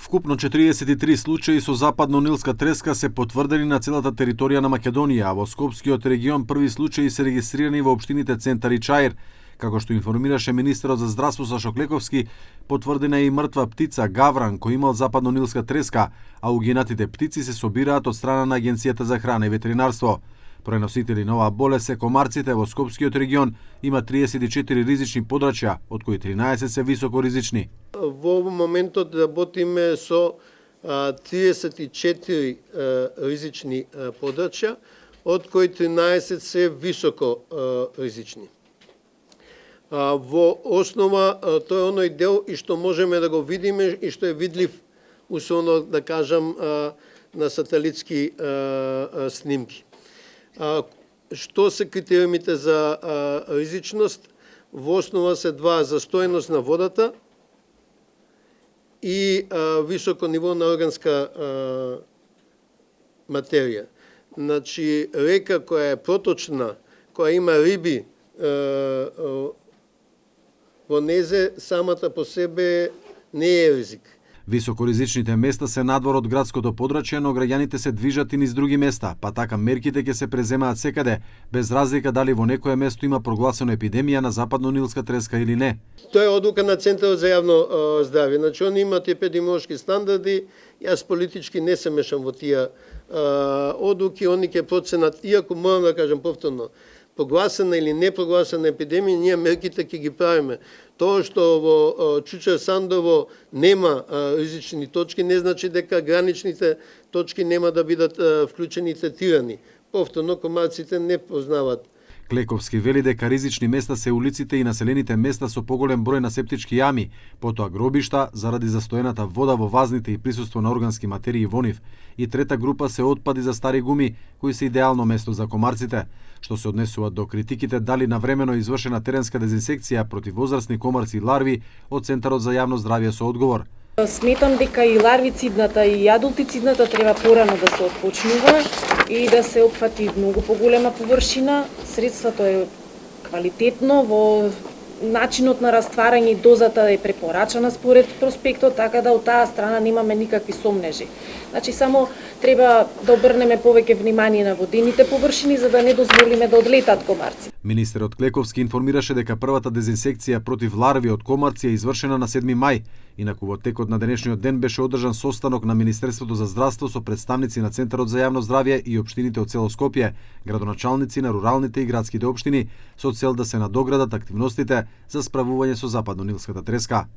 Вкупно 43 случаи со западно-нилска треска се потврдени на целата територија на Македонија, а во Скопскиот регион први случаи се регистрирани во општините Центар и Чаир. Како што информираше министерот за здравство Сашо Клековски, потврдена е и мртва птица гавран кој имал западно-нилска треска, а угинатите птици се собираат од страна на Агенцијата за храна и ветеринарство. Преносители на оваа болест се комарците. Во Скопскиот регион има 34 ризични подрачја, од кои 13 се високо ризични. Во моментот работиме со 34 ризични подрачја, од кои 13 се високо ризични. Во основа тоа е оној дел и што можеме да го видиме и што е видлив, условно да кажам, на сателитски снимки. Што се критериумите за ризичност? Во основа се два: застоеност на водата и високо ниво на органска материја. Значи, река која е проточна, која има риби во незе, самата по себе не е ризик. Високоризичните места се надвор од градското подрачје, но граѓаните се движат и низ други места, па така мерките ќе се преземаат секаде, без разлика дали во некое место има прогласено епидемија на западно-нилска треска или не. Тоа е одлука на Центарот за јавно здравје. Значи, они имаат епидемиолошки стандарди, јас политички не се мешам во тие одлуки, они ќе проценат, иако морам да кажам повторно, прогласена или не прогласена епидемија, ние мерките ќе ги правиме. Тоа што во Чучер Сандово нема ризични точки, не значи дека граничните точки нема да бидат вклучени и третирани. Повторно, комарците не познават. Клековски вели дека ризични места се улиците и населените места со поголем број на септички јами, потоа гробишта заради застоената вода во вазните и присуство на органски материи во нив, и трета група се отпади за стари гуми, кои се идеално место за комарците. Што се однесува до критиките дали навремено извршена теренска дезинсекција против возрастни комарци и ларви од Центарот за јавно здравје со одговор. Сметам дека и ларвицидната и адултицидната треба порано да се отпочнува и да се опфати многу поголема површина. Средството е квалитетно, во начинот на растварање и дозата е препорачана според проспектот, така да од таа страна немаме никакви сомнежи. Значи, само треба да обрнеме повеќе внимание на водените површини за да не дозволиме да одлетат комарци. Министерот Клековски информираше дека првата дезинсекција против ларви од комарци е извршена на 7 мај. Инаку во текот на денешниот ден беше одржан состанок на Министерството за здравство со представници на Центарот за јавно здравје и општините од цело Скопје, градоначалници на руралните и градските општини, со цел да се надоградат активностите за справување со западно-нилската треска.